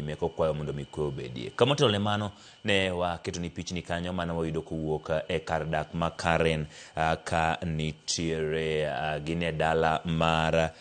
nyime kokwayo mondo mikwe obedie. Kama otelo mano ne waketo ni pichni kanyo mana wayudo kowuok e kar dak ma Karen ka nitiere gine dala mar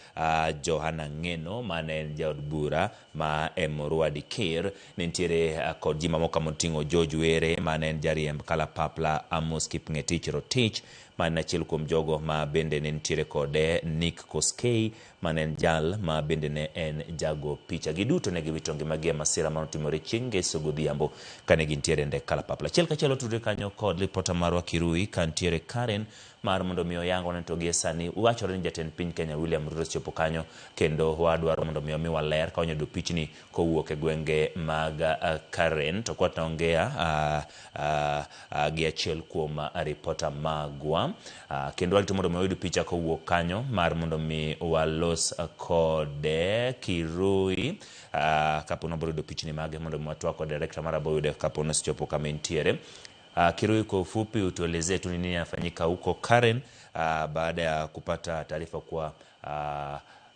Johana Ngeno mane en jaod bura ma Emurua Dikir. Nitiere kod ji mamoko moting'o George Were mane en jariemb kalapapla, Amos Kipngetich Rotich mane achiel kuom jogo ma bende ne nitiere kode, Nick Koskei mane en jal ma bende ne en jago picha. Giduto ne giwito ngimagi e masira manotimore chieng' ngeso godhiambo kane gintiere ndek kalapapla. Achiel kachiel otudre kanyo kod ripota marwa Kirui ka nitiere Karen mar mondo mi oyango ne to gie sani wachore ni jatend piny Kenya William Ruto chopo kanyo, kendo wadwaro mondo mi waler ka onyodo pichni kowuok e gwenge mag Karen. To kwat naongea gi achiel kuom ripota magwa, kendo walito mondo mi oyud picha kowuok kanyo mar mondo mi walos kode Kirui kapo no biro pichni mage mondo mi watwa kod director mar aboyude kapo no chopo kama intiere. Kirui, kwa ufupi utuelezee tu nini yafanyika huko Karen baada ya kupata taarifa kwa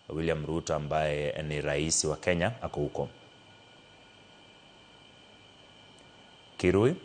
William Ruto ambaye ni rais wa Kenya ako huko. Kirui?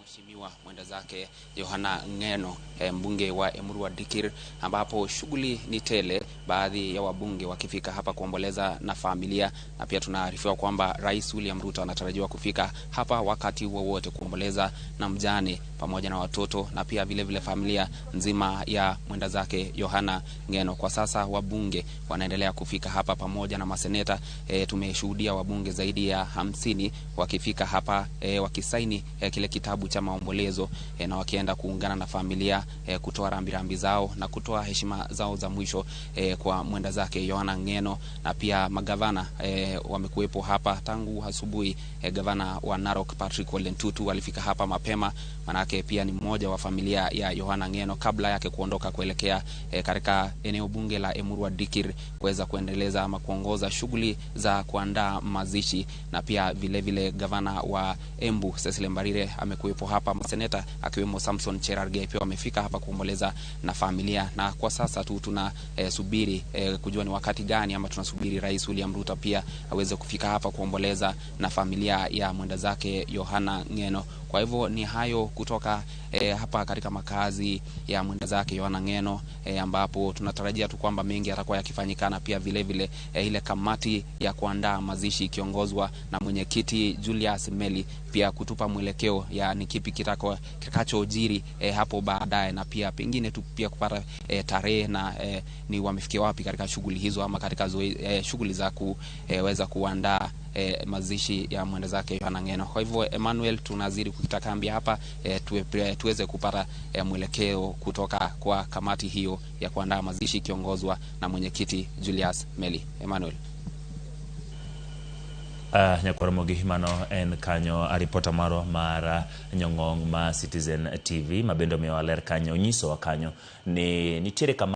Mheshimiwa mwenda zake Johana Ngeno, mbunge wa Emurua Dikir, ambapo shughuli ni tele, baadhi ya wabunge wakifika hapa kuomboleza na familia, na pia tunaarifiwa kwamba Rais William Ruto anatarajiwa kufika hapa wakati wowote kuomboleza na mjane pamoja na watoto na pia vile vile familia nzima ya mwenda zake Johana Ngeno. Kwa sasa wabunge wanaendelea kufika hapa pamoja na maseneta. Tumeshuhudia wabunge zaidi ya 50 wakifika hapa wakisaini kile kitabu cha maombolezo na wakienda kuungana na familia kutoa rambirambi zao na kutoa heshima zao za mwisho kwa mwenda zake Johana Ngeno. Na pia magavana wamekuwepo hapa tangu asubuhi. Gavana wa Narok Patrick Ole Ntutu alifika hapa mapema, manake pia ni mmoja wa familia ya Johana Ngeno, kabla yake kuondoka kuelekea katika eneo bunge la Emurua Dikir kuweza kuendeleza ama kuongoza shughuli za kuandaa mazishi. Na pia vile vile gavana wa Embu Cecily Mbarire amekuwepo hapa. Maseneta akiwemo Samson Cherargei pia wamefika hapa kuomboleza na familia, na kwa sasa tu tunasubiri kujua ni wakati gani, ama tunasubiri Rais William Ruto pia aweze kufika hapa kuomboleza na familia ya mwenda zake Johana Ngeno. Kwa hivyo ni hayo kutoka hapa katika makazi ya mwenda zake Johana Ngeno, ambapo tunatarajia tu kwamba mengi yatakuwa yakifanyikana. Pia vile vile ile kamati ya kuandaa mazishi kiongozwa na mwenyekiti Julius Meli pia kutupa mwelekeo ya ni kipi kitakachojiri hapo baadaye, na pia pengine tu pia kupata tarehe na ni wamefikia wapi katika shughuli hizo ama katika shughuli za kuweza kuandaa mazishi ya mwenda zake Johana Ngeno. Kwa hivyo Emmanuel, tunazidi kutakambi hapa tuweze kupata mwelekeo kutoka kwa kamati hiyo ya kuandaa mazishi kiongozwa na mwenyekiti Julius Meli. Emmanuel. Nyakoromogi mano en kanyo ripota maro mara nyong'ong ma Citizen TV mabendo miyo waler kanyo nyiso wa kanyo ni nitiere kama